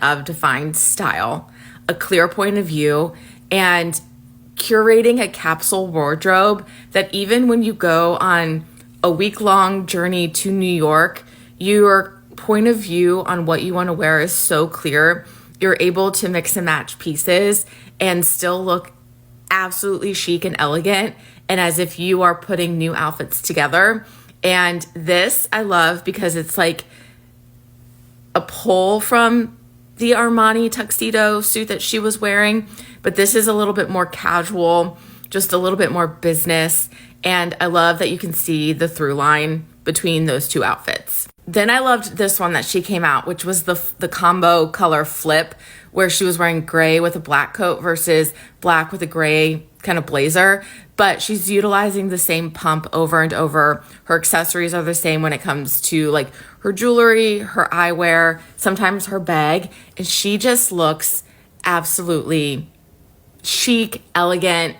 of defined style, a clear point of view, and curating a capsule wardrobe that even when you go on a week-long journey to New York, your point of view on what you want to wear is so clear. You're able to mix and match pieces and still look absolutely chic and elegant, and as if you are putting new outfits together. And this I love because it's like a pull from the Armani tuxedo suit that she was wearing, but this is a little bit more casual, just a little bit more business. And I love that you can see the through line between those two outfits. Then I loved this one that she came out, which was the combo color flip, where she was wearing gray with a black coat versus black with a gray kind of blazer. But she's utilizing the same pump over and over. Her accessories are the same when it comes to like her jewelry, her eyewear, sometimes her bag. And she just looks absolutely chic, elegant,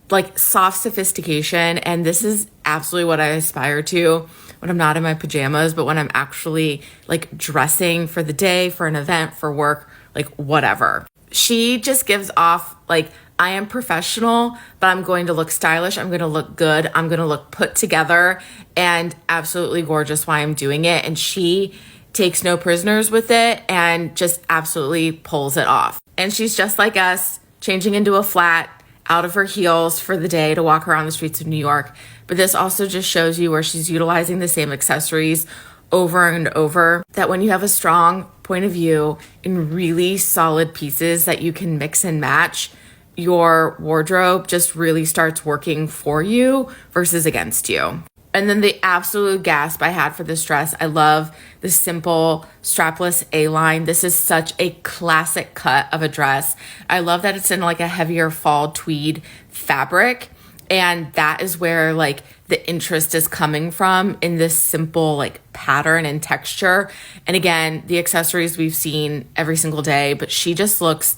like soft sophistication. And this is absolutely what I aspire to when I'm not in my pajamas, but when I'm actually like dressing for the day, for an event, for work, like whatever. She just gives off like, I am professional, but I'm going to look stylish. I'm going to look good. I'm going to look put together and absolutely gorgeous while I'm doing it. And she takes no prisoners with it and just absolutely pulls it off. And she's just like us, changing into a flat, out of her heels for the day to walk around the streets of New York. But this also just shows you where she's utilizing the same accessories over and over, that when you have a strong point of view in really solid pieces that you can mix and match, your wardrobe just really starts working for you versus against you. And then the absolute gasp I had for this dress, I love the simple strapless A-line. This is such a classic cut of a dress. I love that it's in like a heavier fall tweed fabric. And that is where like the interest is coming from, in this simple like pattern and texture. And again, the accessories we've seen every single day, but she just looks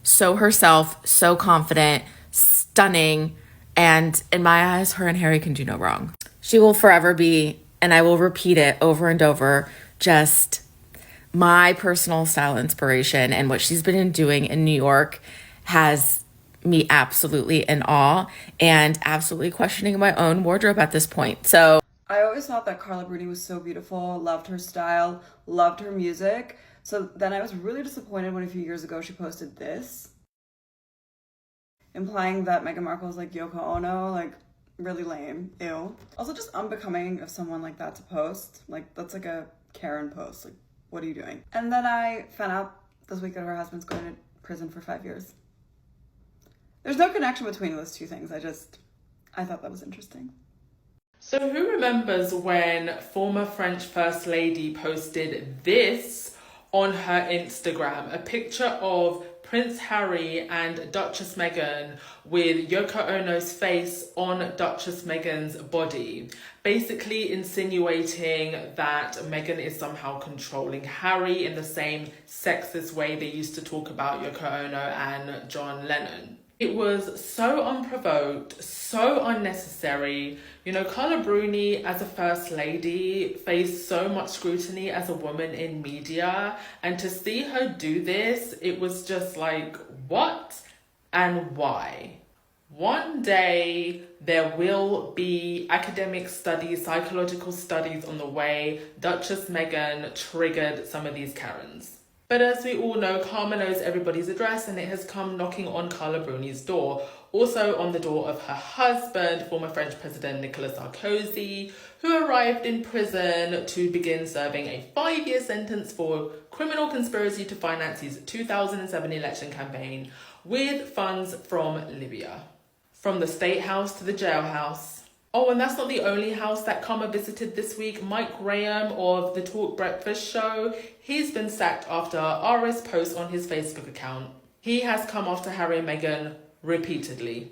so herself, so confident, stunning. And in my eyes, her and Harry can do no wrong. She will forever be, and I will repeat it over and over, just my personal style inspiration. And what she's been doing in New York has me absolutely in awe and absolutely questioning my own wardrobe at this point. So I always thought that Carla Bruni was so beautiful, loved her style, loved her music. So then I was really disappointed when a few years ago she posted this, implying that Meghan Markle is like Yoko Ono, like really lame, ew. Also just unbecoming of someone like that to post. Like that's like a Karen post, like what are you doing? And then I found out this week that her husband's going to prison for 5 years. There's no connection between those two things. I thought that was interesting. So who remembers when former French First Lady posted this on her Instagram, a picture of Prince Harry and Duchess Meghan with Yoko Ono's face on Duchess Meghan's body, basically insinuating that Meghan is somehow controlling Harry in the same sexist way they used to talk about Yoko Ono and John Lennon. It was so unprovoked, so unnecessary. You know, Carla Bruni as a first lady faced so much scrutiny as a woman in media, and to see her do this, it was just like, what and why? One day there will be academic studies, psychological studies on the way Duchess Meghan triggered some of these Karens. But as we all know, karma knows everybody's address, and it has come knocking on Carla Bruni's door. Also on the door of her husband, former French President Nicolas Sarkozy, who arrived in prison to begin serving a 5-year sentence for criminal conspiracy to finance his 2007 election campaign with funds from Libya. From the State House to the jailhouse. Oh, and that's not the only house that Karma visited this week. Mike Graham of the Talk Breakfast Show, he's been sacked after RS posts on his Facebook account. He has come after Harry and Meghan repeatedly.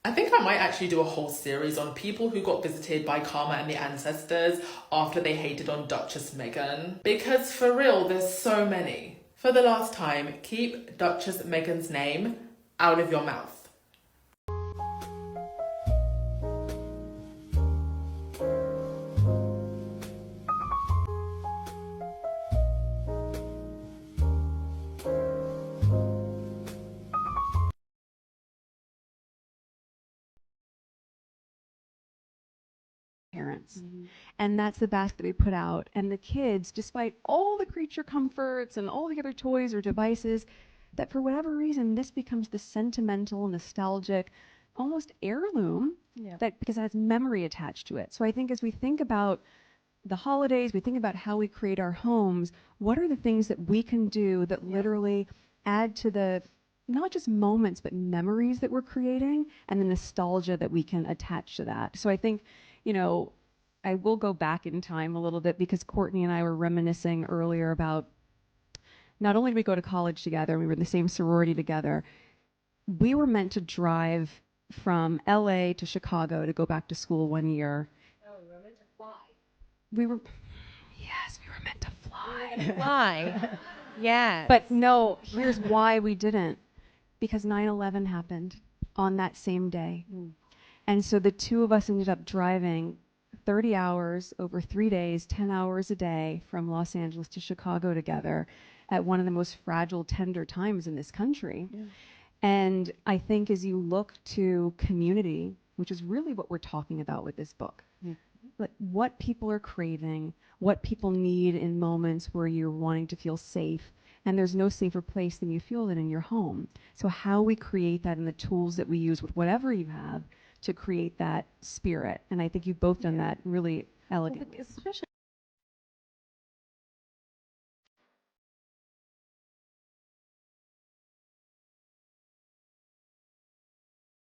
I think I might actually do a whole series on people who got visited by Karma and the ancestors after they hated on Duchess Meghan. Because for real, there's so many. For the last time, keep Duchess Meghan's name out of your mouth. parents. And that's the basket we put out. And the kids, despite all the creature comforts and all the other toys or devices, that for whatever reason, this becomes the sentimental, nostalgic, almost heirloom that because it has memory attached to it. So I think as we think about the holidays, we think about how we create our homes, what are the things that we can do that literally add to the not just moments, but memories that we're creating and the nostalgia that we can attach to that. So I think, you know, I will go back in time a little bit because Courtney and I were reminiscing earlier about not only did we go to college together, we were in the same sorority together, we were meant to drive from LA to Chicago to go back to school one year. Oh, we were meant to fly. Yes, we were meant to fly. We were going to fly. Yes. But no, here's why we didn't. Because 9/11 happened on that same day. And so the two of us ended up driving 30 hours over 3 days, 10 hours a day from Los Angeles to Chicago together at one of the most fragile, tender times in this country. And I think as you look to community, which is really what we're talking about with this book, like what people are craving, what people need in moments where you're wanting to feel safe, and there's no safer place than you feel it in your home. So how we create that and the tools that we use with whatever you have to create that spirit. And I think you've both done that really elegantly. Especially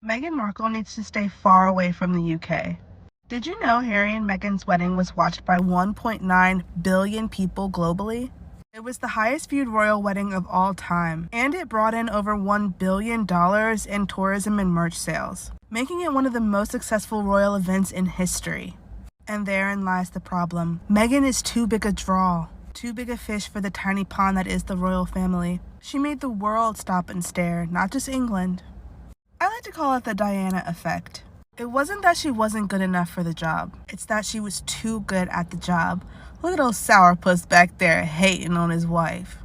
Meghan Markle needs to stay far away from the UK. Did you know Harry and Meghan's wedding was watched by 1.9 billion people globally? It was the highest viewed royal wedding of all time, and it brought in over $1 billion in tourism and merch sales, making it one of the most successful royal events in history. And therein lies the problem. Meghan is too big a draw, too big a fish for the tiny pond that is the royal family. She made the world stop and stare, not just England. I like to call it the Diana effect. It wasn't that she wasn't good enough for the job. It's that she was too good at the job. Look at old sourpuss back there hating on his wife.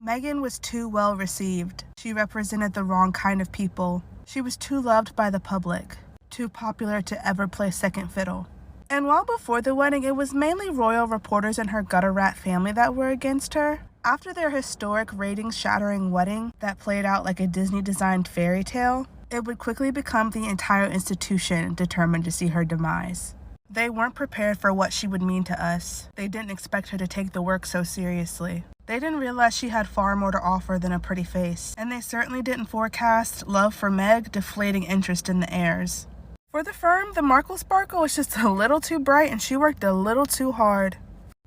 Meghan was too well received. She represented the wrong kind of people. She was too loved by the public, too popular to ever play second fiddle. And while before the wedding it was mainly royal reporters and her gutter rat family that were against her, after their historic ratings-shattering wedding that played out like a Disney-designed fairy tale, it would quickly become the entire institution determined to see her demise. They weren't prepared for what she would mean to us. They didn't expect her to take the work so seriously. They didn't realize she had far more to offer than a pretty face, and they certainly didn't forecast love for Meg deflating interest in the heirs. For the firm, the Markle sparkle was just a little too bright and she worked a little too hard.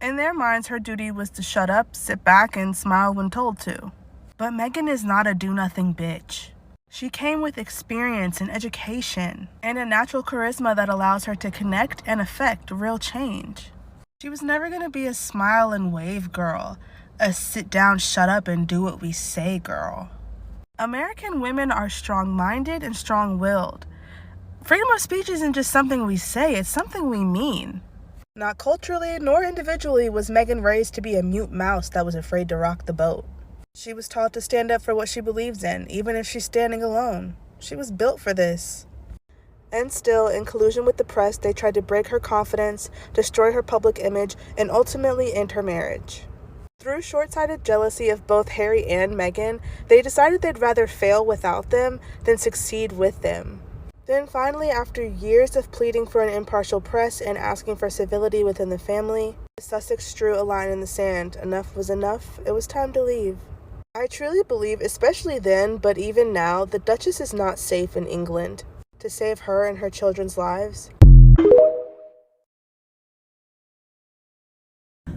In their minds, her duty was to shut up, sit back, and smile when told to. But Meghan is not a do-nothing bitch. She came with experience and education, and a natural charisma that allows her to connect and affect real change. She was never going to be a smile and wave girl, a sit down, shut up, and do what we say girl. American women are strong-minded and strong-willed. Freedom of speech isn't just something we say, it's something we mean. Not culturally nor individually was Meghan raised to be a mute mouse that was afraid to rock the boat. She was taught to stand up for what she believes in, even if she's standing alone. She was built for this. And still, in collusion with the press, they tried to break her confidence, destroy her public image, and ultimately end her marriage. Through short-sighted jealousy of both Harry and Meghan, they decided they'd rather fail without them than succeed with them. Then finally, after years of pleading for an impartial press and asking for civility within the family, Sussex drew a line in the sand. Enough was enough. It was time to leave. I truly believe, especially then, but even now, the Duchess is not safe in England. To save her and her children's lives.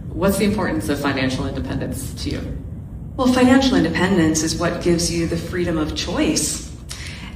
What's the importance of financial independence to you? Well, financial independence is what gives you the freedom of choice.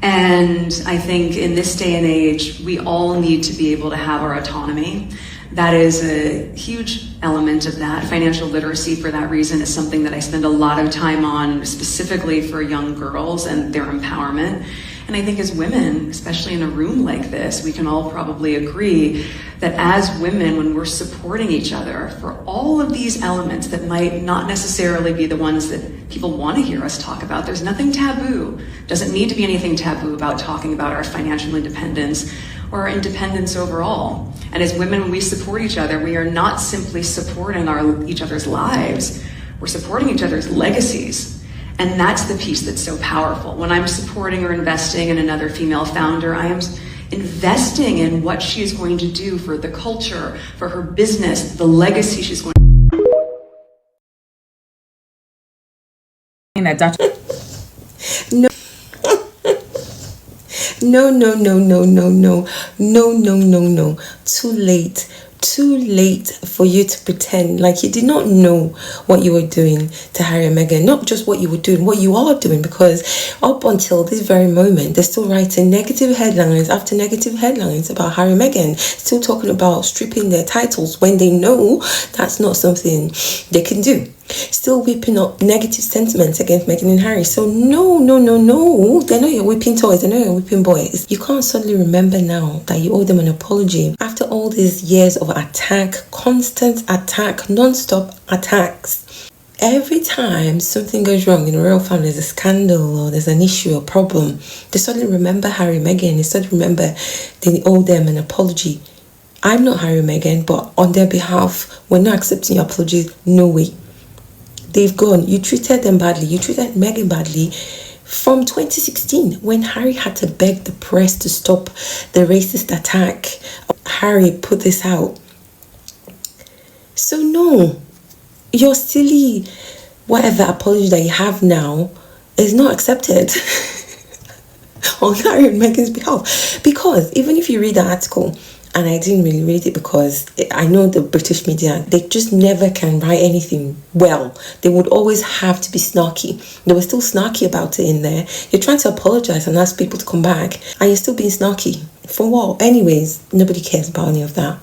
And I think in this day and age, we all need to be able to have our autonomy. That is a huge element of that. Financial literacy, for that reason, is something that I spend a lot of time on, specifically for young girls and their empowerment. And I think as women, especially in a room like this, we can all probably agree that as women, when we're supporting each other for all of these elements that might not necessarily be the ones that people want to hear us talk about, there's nothing taboo. Doesn't need to be anything taboo about talking about our financial independence or our independence overall. And as women, when we support each other, we are not simply supporting each other's lives, we're supporting each other's legacies. And that's the piece that's so powerful. When I'm supporting or investing in another female founder, I am investing in what she's going to do for the culture, for her business, the legacy she's going to. No. No, no, no, no, no, no, no, no, no, no. Too late. Too late for you to pretend like you did not know what you were doing to Harry and Meghan. Not just what you were doing, what you are doing, because up until this very moment, they're still writing negative headlines after negative headlines about Harry and Meghan, still talking about stripping their titles when they know that's not something they can do. Still whipping up negative sentiments against Meghan and Harry. So no, no, no, no. They're not your whipping toys. They're not your whipping boys. You can't suddenly remember now that you owe them an apology after all these years of attack, constant attack, non-stop attacks. Every time something goes wrong in a royal family, there's a scandal or there's an issue or problem, they suddenly remember Harry and Meghan. They suddenly remember they owe them an apology. I'm not Harry and Meghan, but on their behalf, we're not accepting your apologies. No way. They've gone. You treated them badly. You treated Meghan badly from 2016 when Harry had to beg the press to stop the racist attack. Harry put this out. So no, your silly whatever apology that you have now is not accepted on Harry and Meghan's behalf. Because even if you read the article, and I didn't really read it because I know the British media, they just never can write anything well. They would always have to be snarky. They were still snarky about it in there. You're trying to apologize and ask people to come back, and you're still being snarky. For what? Anyways, nobody cares about any of that.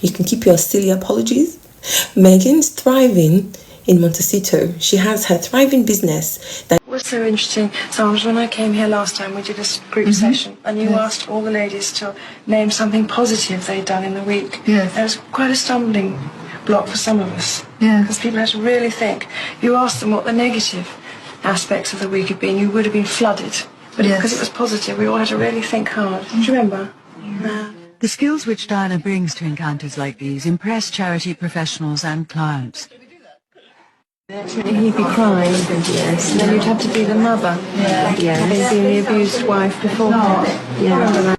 You can keep your silly apologies. Meghan's thriving in Montecito. She has her thriving business that It was so interesting. So when I came here last time, we did a group session, and you asked all the ladies to name something positive they'd done in the week. Yes. It was quite a stumbling block for some of us. Yes. Because people had to really think. You asked them what the negative aspects of the week had been, you would have been flooded. But Yes. because it was positive, we all had to really think hard. Do you remember? No. The skills which Diana brings to encounters like these impress charity professionals and clients. He'd be crying, yes, and then you'd have to be the mother, having been the abused wife before. Yeah.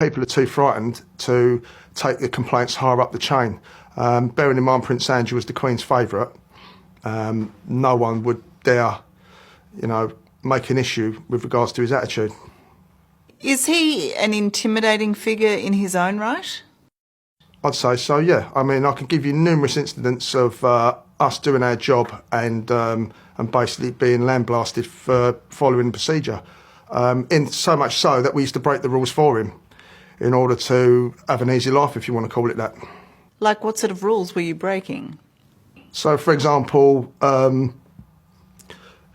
People are too frightened to take the complaints higher up the chain. Bearing in mind Prince Andrew was the Queen's favourite, no one would dare, make an issue with regards to his attitude. Is he an intimidating figure in his own right? I'd say so, yeah. I mean, I can give you numerous incidents of us doing our job and basically being lambasted for following the procedure. In so much so that we used to break the rules for him in order to have an easy life, if you want to call it that. Like what sort of rules were you breaking? So, for example,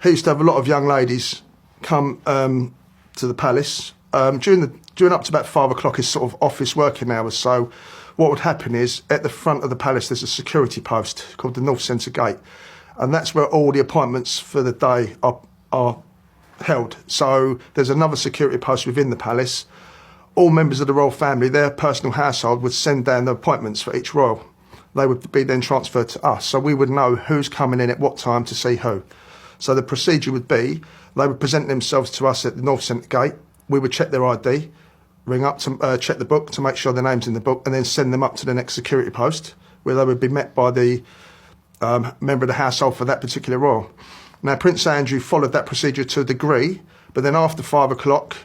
he used to have a lot of young ladies come to the palace during up to about 5 o'clock, his sort of office working hours. So what would happen is at the front of the palace there's a security post called the North Centre Gate, and that's where all the appointments for the day are held. So there's another security post within the palace. All members of the royal family, their personal household, would send down the appointments for each royal. They would be then transferred to us, so we would know who's coming in at what time to see who. So the procedure would be, they would present themselves to us at the North Centre Gate, we would check their ID, ring up to check the book to make sure their name's in the book, and then send them up to the next security post, where they would be met by the member of the household for that particular royal. Now, Prince Andrew followed that procedure to a degree, but then after 5 o'clock,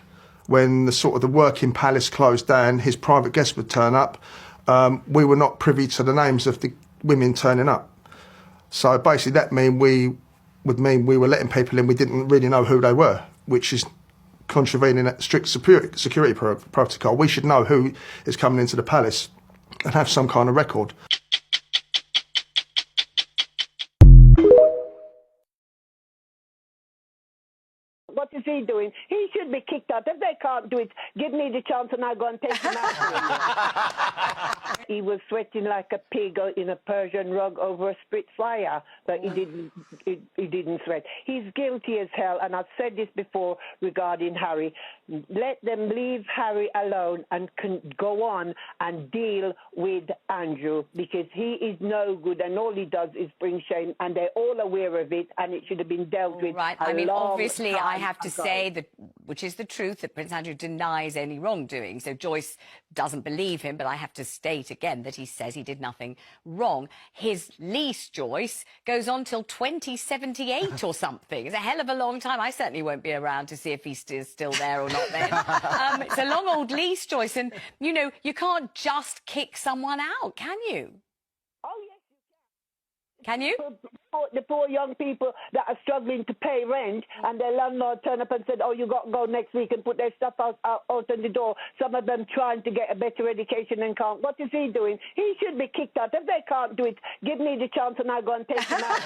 when the working palace closed down, his private guests would turn up. We were not privy to the names of the women turning up. So basically that would mean we were letting people in, we didn't really know who they were, which is contravening a strict security protocol. We should know who is coming into the palace and have some kind of record. What's What is he doing? He should be kicked out. If they can't do it, give me the chance and I'll go and take him out. He was sweating like a pig in a Persian rug over a spit fire, but he didn't sweat. He's guilty as hell, and I've said this before regarding Harry. Let them leave Harry alone and go on and deal with Andrew, because he is no good, and all he does is bring shame, and they're all aware of it, and it should have been dealt with. Right. I mean, obviously, I have to say that, which is the truth, that Prince Andrew denies any wrongdoing. So Joyce doesn't believe him, but I have to state again that he says he did nothing wrong. His lease, Joyce, goes on till 2078 or something. It's a hell of a long time. I certainly won't be around to see if he's still there or not then. It's a long old lease, Joyce, and, you know, you can't just kick someone out, can you? Oh, yes, you can. Can you? The poor young people that are struggling to pay rent, and their landlord turned up and said, oh, you got to go next week, and put their stuff out on the door. Some of them trying to get a better education and can't. What is he doing? He should be kicked out. If they can't do it, give me the chance and I'll go and take him out.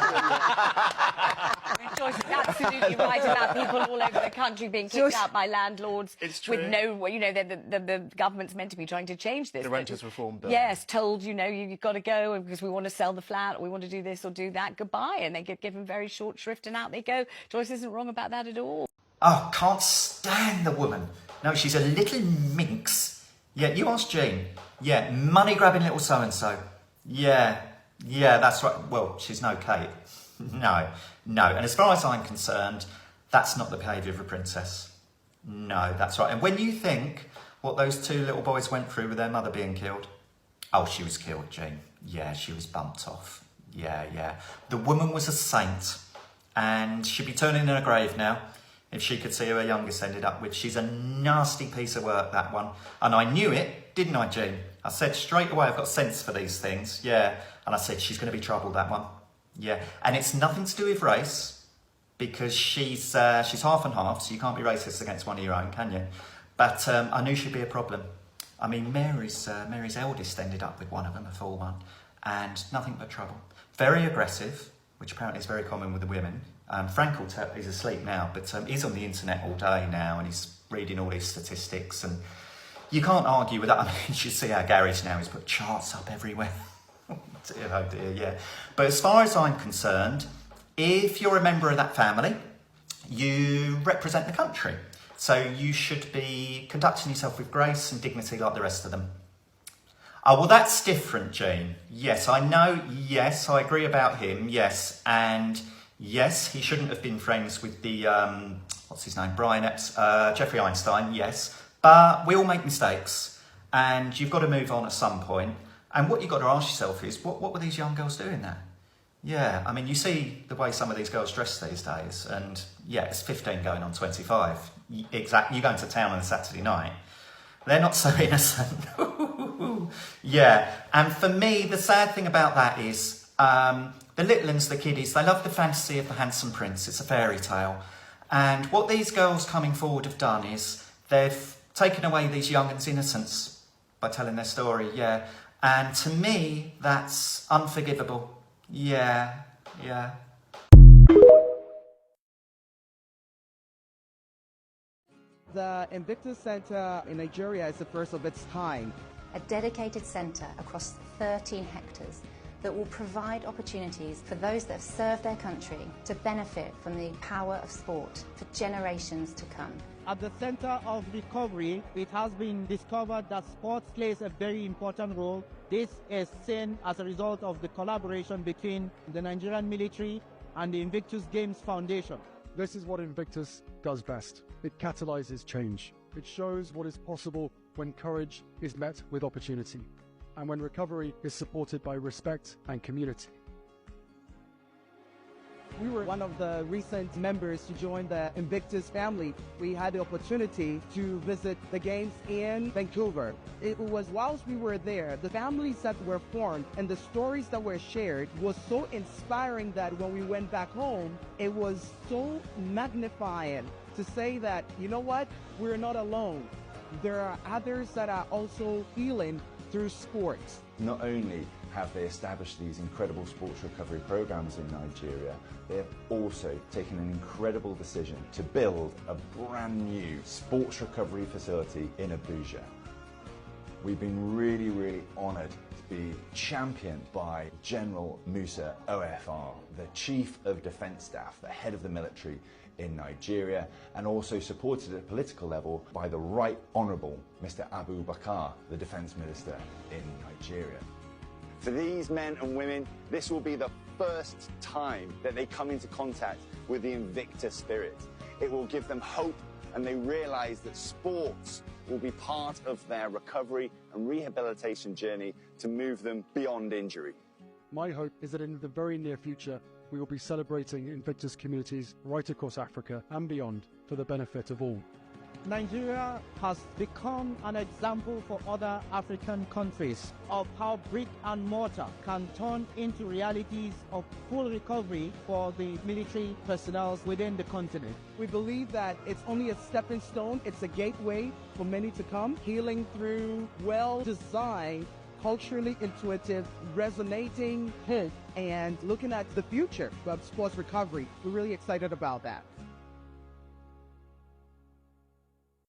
Joyce is absolutely right about people all over the country being kicked out by landlords with no, you know, the government's meant to be trying to change this. The Renters Reform Bill. Yes, told, you know, you've got to go because we want to sell the flat, or we want to do this or do that. Goodbye. And they get given very short shrift and out they go. Joyce isn't wrong about that at all. Oh, can't stand the woman. No, she's a little minx. Yeah, you ask Jean. Yeah, money-grabbing little so-and-so. Yeah, that's right. Well, she's no Kate. No. And as far as I'm concerned, that's not the behaviour of a princess. No, that's right. And when you think what those two little boys went through with their mother being killed, oh, she was killed, Jean. Yeah, she was bumped off. Yeah. The woman was a saint, and she'd be turning in her grave now if she could see who her youngest ended up with. She's a nasty piece of work, that one. And I knew it, didn't I, Jean? I said straight away, I've got sense for these things. Yeah. And I said, she's going to be trouble, that one. Yeah. And it's nothing to do with race, because she's half and half, so you can't be racist against one of your own, can you? But I knew she'd be a problem. I mean, Mary's eldest ended up with one of them, a full one, and nothing but trouble. Very aggressive, which apparently is very common with the women. Frank will tell, he's asleep now, but he's on the internet all day now, and he's reading all these statistics, and you can't argue with that. I mean, you should see our garage now, he's put charts up everywhere. Oh dear, yeah. But as far as I'm concerned, if you're a member of that family, you represent the country. So you should be conducting yourself with grace and dignity like the rest of them. Oh, well, that's different, Jane. Yes, I know. Yes, I agree about him. Yes, and yes, he shouldn't have been friends with the, what's his name, Brian Epps, Jeffrey Einstein, yes. But we all make mistakes, and you've got to move on at some point. And what you've got to ask yourself is, what were these young girls doing there? Yeah, I mean, you see the way some of these girls dress these days, and yeah, it's 15 going on 25. Exactly, you go into town on a Saturday night. They're not so innocent. Yeah, and for me, the sad thing about that is the little ones, the kiddies, they love the fantasy of the handsome prince. It's a fairy tale. And what these girls coming forward have done is they've taken away these young ones' innocence by telling their story, yeah. And to me, that's unforgivable. Yeah. The Invictus Center in Nigeria is the first of its kind. A dedicated centre across 13 hectares that will provide opportunities for those that have served their country to benefit from the power of sport for generations to come. At the Center of Recovery, it has been discovered that sports plays a very important role. This is seen as a result of the collaboration between the Nigerian military and the Invictus Games Foundation. This is what Invictus does best. It catalyzes change. It shows what is possible when courage is met with opportunity, and when recovery is supported by respect and community. We were one of the recent members to join the Invictus family. We had the opportunity to visit the games in Vancouver. It was whilst we were there, the families that were formed and the stories that were shared was so inspiring that when we went back home, it was so magnifying to say that, you know what, we're not alone. There are others that are also healing through sports. Not only have they established these incredible sports recovery programs in Nigeria, they have also taken an incredible decision to build a brand new sports recovery facility in Abuja. We've been really honoured to be championed by General Musa OFR, the Chief of Defence Staff, the head of the military in Nigeria, and also supported at a political level by the Right Honourable Mr. Abu Bakar, the Defence Minister in Nigeria. For these men and women, this will be the first time that they come into contact with the Invictus spirit. It will give them hope, and they realise that sports will be part of their recovery and rehabilitation journey to move them beyond injury. My hope is that in the very near future, we will be celebrating Invictus communities right across Africa and beyond for the benefit of all. Nigeria has become an example for other African countries of how brick and mortar can turn into realities of full recovery for the military personnel within the continent. We believe that it's only a stepping stone, it's a gateway for many to come, healing through well-designed, culturally intuitive, resonating hope, and looking at the future of sports recovery. We're really excited about that.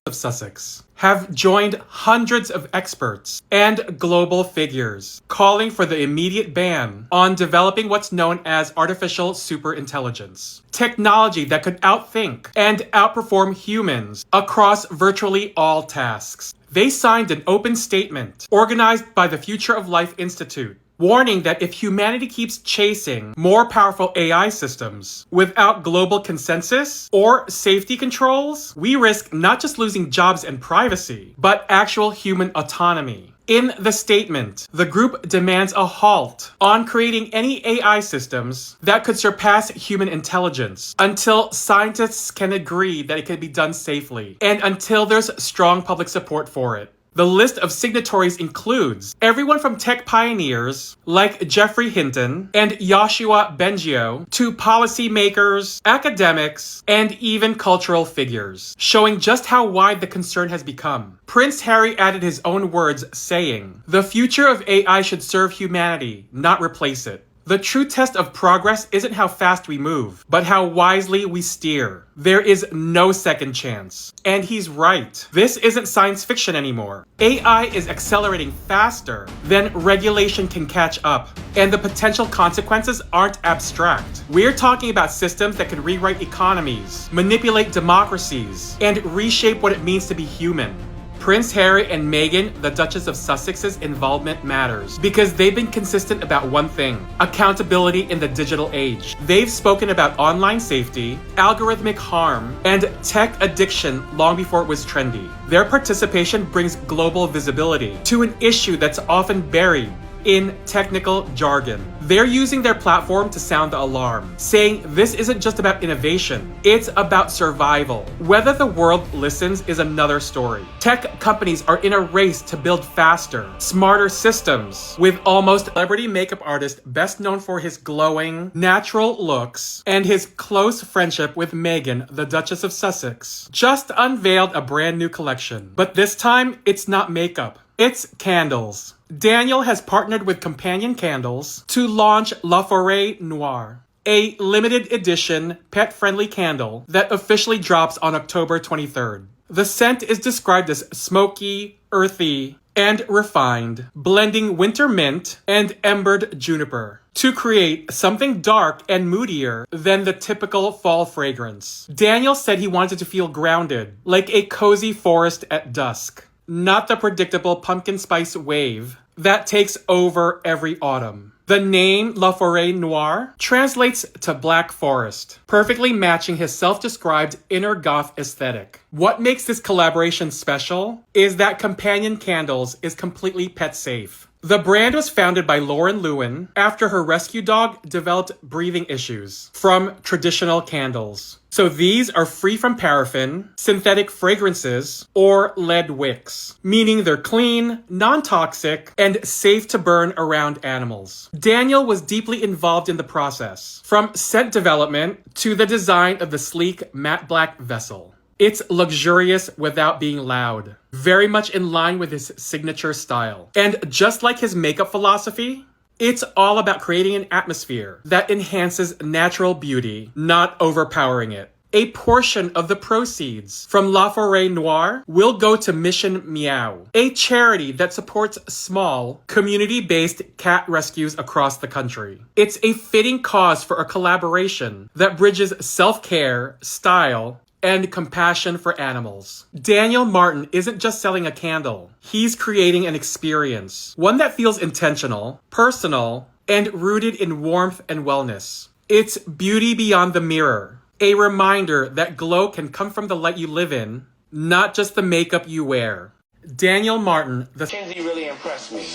Of Sussex have joined hundreds of experts and global figures calling for the immediate ban on developing what's known as artificial superintelligence, technology that could outthink and outperform humans across virtually all tasks. They signed an open statement organized by the Future of Life Institute, warning that if humanity keeps chasing more powerful AI systems without global consensus or safety controls, we risk not just losing jobs and privacy, but actual human autonomy. In the statement, the group demands a halt on creating any AI systems that could surpass human intelligence until scientists can agree that it can be done safely, and until there's strong public support for it. The list of signatories includes everyone from tech pioneers like Geoffrey Hinton and Yoshua Bengio to policymakers, academics, and even cultural figures, showing just how wide the concern has become. Prince Harry added his own words, saying, "The future of AI should serve humanity, not replace it. The true test of progress isn't how fast we move, but how wisely we steer. There is no second chance." And he's right. This isn't science fiction anymore. AI is accelerating faster than regulation can catch up, and the potential consequences aren't abstract. We're talking about systems that can rewrite economies, manipulate democracies, and reshape what it means to be human. Prince Harry and Meghan, the Duchess of Sussex's involvement matters because they've been consistent about one thing: accountability in the digital age. They've spoken about online safety, algorithmic harm, and tech addiction long before it was trendy. Their participation brings global visibility to an issue that's often buried in technical jargon. They're using their platform to sound the alarm, saying this isn't just about innovation, it's about survival. Whether the world listens is another story. Tech companies are in a race to build faster, smarter systems, with almost celebrity makeup artist best known for his glowing, natural looks and his close friendship with Meghan, the Duchess of Sussex, just unveiled a brand new collection. But this time, it's not makeup, it's candles. Daniel has partnered with Companion Candles to launch La Forêt Noire, a limited edition pet-friendly candle that officially drops on October 23rd. The scent is described as smoky, earthy, and refined, blending winter mint and embered juniper to create something dark and moodier than the typical fall fragrance. Daniel said he wanted to feel grounded, like a cozy forest at dusk, not the predictable pumpkin spice wave that takes over every autumn. The name La Forêt Noire translates to Black Forest, perfectly matching his self-described inner goth aesthetic. What makes this collaboration special is that Companion Candles is completely pet safe. The brand was founded by Lauren Lewin after her rescue dog developed breathing issues from traditional candles. So these are free from paraffin, synthetic fragrances, or lead wicks, meaning they're clean, non-toxic, and safe to burn around animals. Daniel was deeply involved in the process, from scent development to the design of the sleek matte black vessel. It's luxurious without being loud, very much in line with his signature style. And just like his makeup philosophy, It's all about creating an atmosphere that enhances natural beauty, not overpowering it. A portion of the proceeds from La Forêt Noire will go to Mission Meow, a charity that supports small, community-based cat rescues across the country. It's a fitting cause for a collaboration that bridges self-care, style, and compassion for animals. Daniel Martin isn't just selling a candle. He's creating an experience, one that feels intentional, personal, and rooted in warmth and wellness. It's beauty beyond the mirror, a reminder that glow can come from the light you live in, not just the makeup you wear. Daniel Martin, Kenzie really impressed me.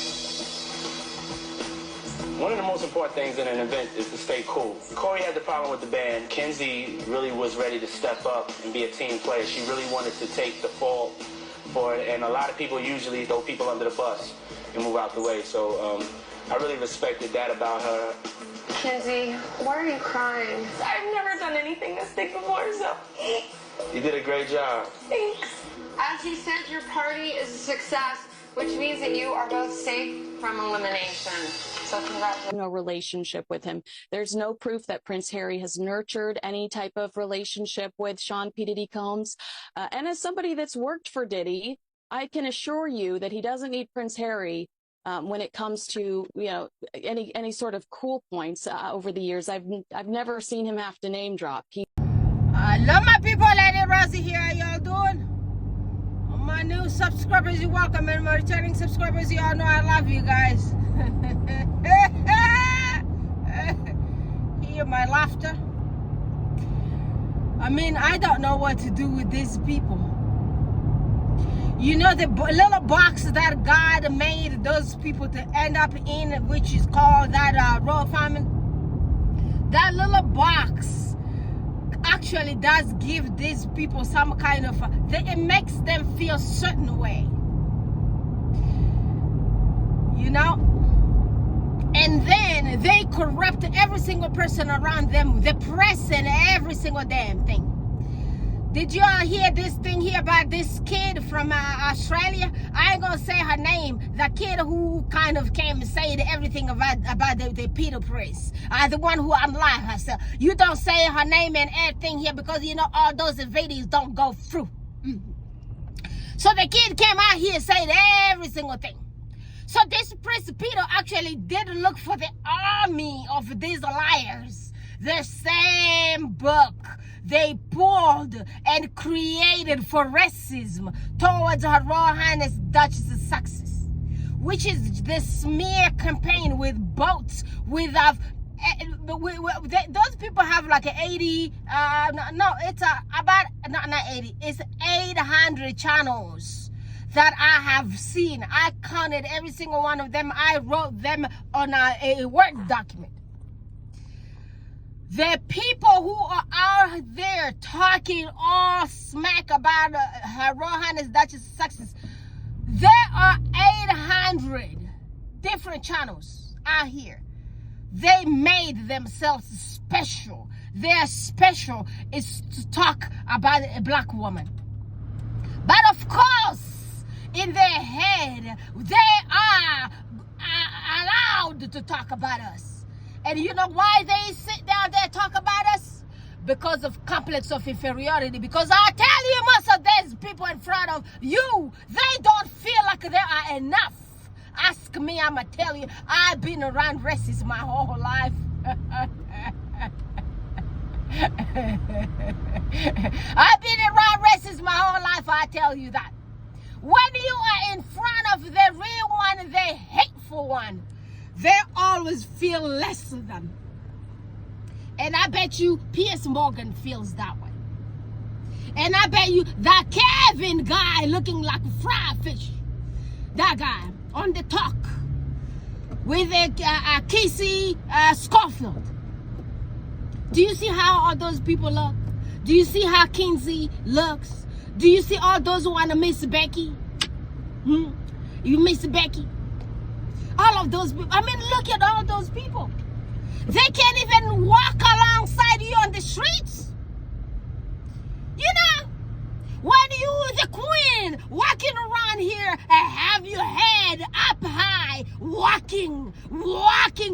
One of the most important things in an event is to stay cool. Corey had the problem with the band. Kenzie really was ready to step up and be a team player. She really wanted to take the fault for it, and a lot of people usually throw people under the bus and move out the way. So I really respected that about her. Kenzie, why are you crying? I've never done anything this big before, so... You did a great job. Thanks. As he said, your party is a success, which means that you are both safe from elimination. So congratulations. No relationship with him. There's no proof that Prince Harry has nurtured any type of relationship with Sean P. Diddy Combs. And as somebody that's worked for Diddy, I can assure you that he doesn't need Prince Harry when it comes to, you know, any sort of cool points over the years. I've never seen him have to name drop. I love my people. Lady Rosie here. How y'all doing? My new subscribers, you're welcome, and my returning subscribers, y'all know I love you guys. Hear my laughter. I mean, I don't know what to do with these people. You know, the little box that God made those people to end up in, which is called that royal family. That little box actually does give these people some kind of it makes them feel certain way, you know, and then they corrupt every single person around them, the press and every single damn thing. Did y'all hear this thing here about this kid from Australia? I ain't gonna say her name. The kid who kind of came and said everything about the Peter Press. The one who unlied herself. You don't say her name and everything here because you know all those videos don't go through. So the kid came out here and said every single thing. So this Prince Peter actually did look for the army of these liars. The same book they pulled and created for racism towards Her Royal Highness Duchess of Sussex, which is the smear campaign with boats with those people have like 80 it's about not 80, it's 800 channels that I have seen. I counted every single one of them. I wrote them on a Word document. The people who are out there talking all smack about Her Royal Highness Duchess of Sussex, there are 800 different channels out here. They made themselves special. Their special is to talk about a black woman. But of course, in their head, they are allowed to talk about us. And you know why they sit down there and talk about us? Because of complex of inferiority. Because I tell you, most of these people in front of you, they don't feel like they are enough. Ask me, I'ma tell you, I've been around racists my whole life. I've been around racists my whole life, I tell you that. When you are in front of the real one, the hateful one, they always feel less than. And I bet you Piers Morgan feels that way. And I bet you that Kevin guy looking like a fried fish, that guy on the talk with a Casey Schofield. Do you see how all those people look? Do you see how Kinsey looks? Do you see all those who want to miss Becky? You miss Becky? All of those people. I mean, look at all those people. They can't even walk alongside you on the streets. You know, when you, the queen, walking around here and have your head up high die walking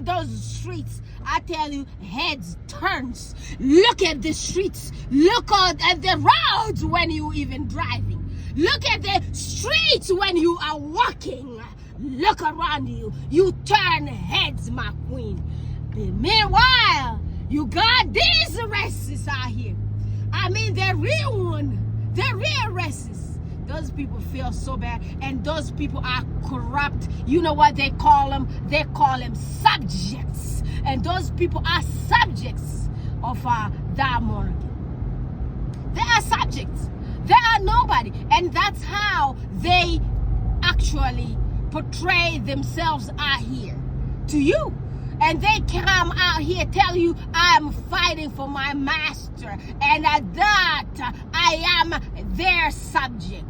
those streets. I tell you, heads turns. Look at the streets. Look at the roads when you even driving. Look at the streets when you are walking. Look around you. You turn heads, my queen. Meanwhile, you got these racists out here. I mean, the real one. The real racists. Those people feel so bad. And those people are corrupt. You know what they call them? They call them subjects. And those people are subjects of the monarchy. They are subjects. They are nobody. And that's how they actually portray themselves out here to you. And they come out here tell you, I'm fighting for my master, and that I am their subject.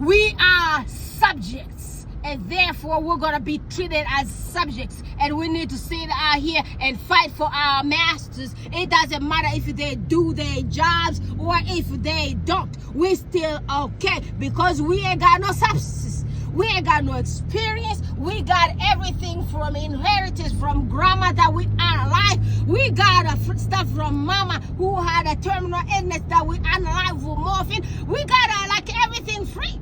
We are subjects, and therefore we're going to be treated as subjects, and we need to sit out here and fight for our masters. It doesn't matter if they do their jobs or if they don't. We're still okay because we ain't got no substance. We ain't got no experience. We got everything from inheritance from grandma that we unalive. We got stuff from mama who had a terminal illness that we unalive with morphine. We got like everything free.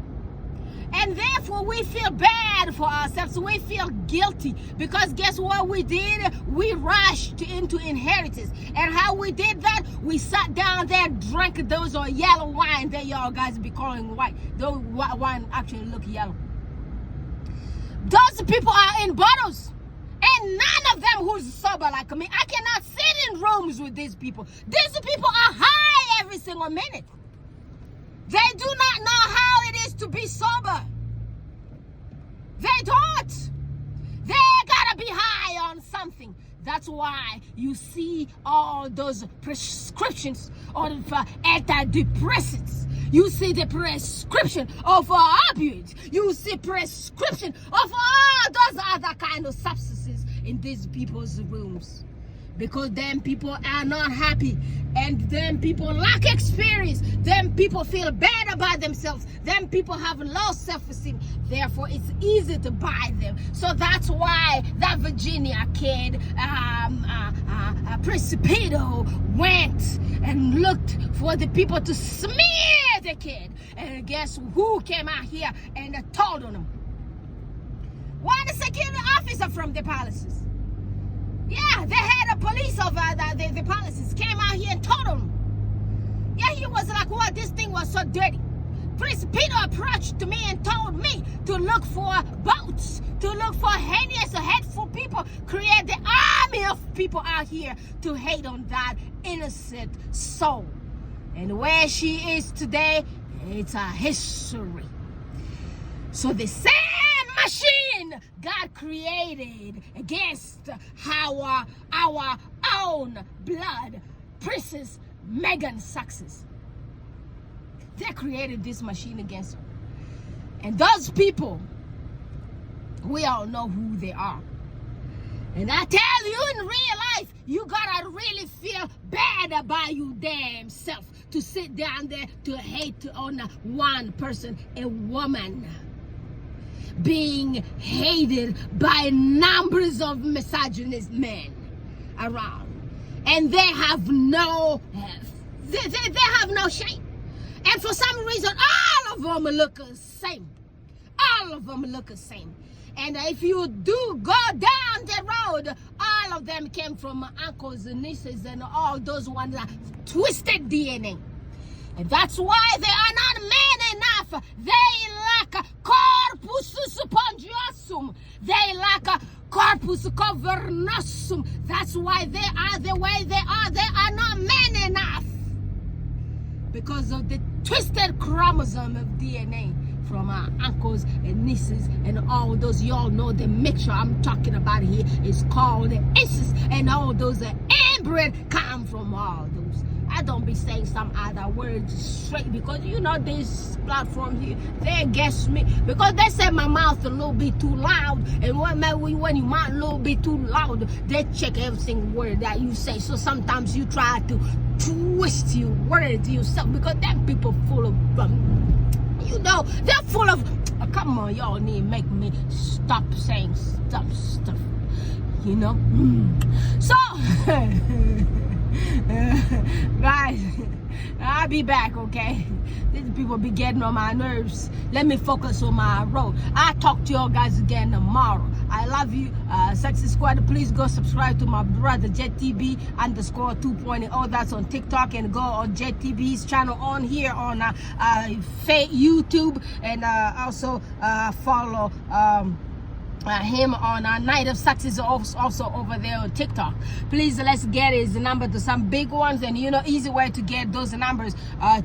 And therefore we feel bad for ourselves. We feel guilty because guess what we did? We rushed into inheritance. And how we did that? We sat down there, drank those yellow wine that y'all guys be calling white. Those wine actually look yellow. Those people are in bottles, and none of them who's sober like me. I cannot sit in rooms with these people. These people are high every single minute. They do not know how it is to be sober. They don't. They gotta be high on something. That's why you see all those prescriptions of antidepressants. You see the prescription of opioids. You see prescription of all those other kind of substances in these people's rooms. Because them people are not happy. And them people lack experience. Them people feel bad about themselves. Them people have low self-esteem. Therefore, it's easy to buy them. So that's why that Virginia kid, Precipito, went and looked for the people to smear the kid. And guess who came out here and told on him? One security officer from the palaces. Yeah, the head of police of the palaces came out here and told him. Yeah, he was like, well, this thing was so dirty. Prince Peter approached me and told me to look for boats, to look for heinous, hateful people, create the army of people out here to hate on that innocent soul. And where she is today, it's a history. So the same machine God created against our own blood, Princess Meghan Success. They created this machine against her. And those people, we all know who they are. And I tell you, in real life, you gotta really feel bad about your damn self to sit down there to hate on one person, a woman, being hated by numbers of misogynist men around. And they have no shame. And for some reason, all of them look the same. All of them look the same. And if you do go down the road, all of them came from uncles and nieces and all those ones that twisted DNA. And that's why they are not men enough. They lack corpus spongiosum. They lack corpus cavernosum. That's why they are the way they are. They are not men enough. Because of the twisted chromosome of DNA from our uncles and nieces and all those. Y'all know the mixture I'm talking about here is called the incest, and all those inbred come from all those. I don't be saying some other words straight because you know this platform here, they guess me because they say my mouth a little bit too loud, and when you mouth a little bit too loud, they check every single word that you say. So sometimes you try to twist your words yourself because them people full of you know, they're full of Come on, y'all need to make me stop saying stuff, you know. So, guys, I'll be back, okay? These people be getting on my nerves. Let me focus on my road. I'll talk to y'all guys again tomorrow. I love you. Sexy Squad, please go subscribe to my brother JTB _ 2.0. That's on TikTok, and go on JTB's channel on here on YouTube, and also follow him on Night of Success, also over there on TikTok. Please, let's get his number to some big ones, and you know, easy way to get those numbers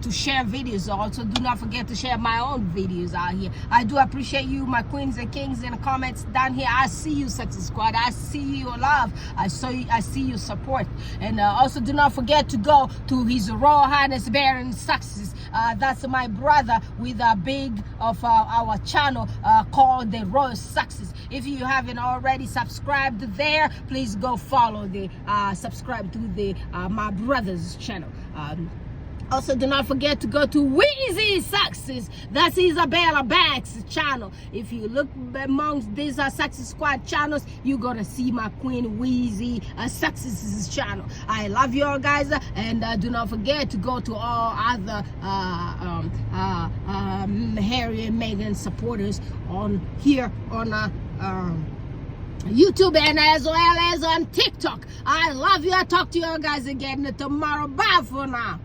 to share videos. Also, do not forget to share my own videos out here. I do appreciate you, my queens and kings, in the comments down here. I see you, Sexy Squad. I see your love. I see your support. And also, do not forget to go to his Royal Highness Baron Success. That's my brother with a big of our channel called the Royal Success. If you haven't already subscribed there, please go follow the subscribe to the my brother's channel. Also, do not forget to go to Weezy Success. That's Isabella Banks' channel. If you look amongst these Sexy Squad channels, you're gonna see my queen Weezy Success's channel. I love you all, guys, and do not forget to go to all other Harry and Meghan supporters on here on YouTube, and as well as on TikTok. I love you. I'll talk to you all guys again tomorrow. Bye for now.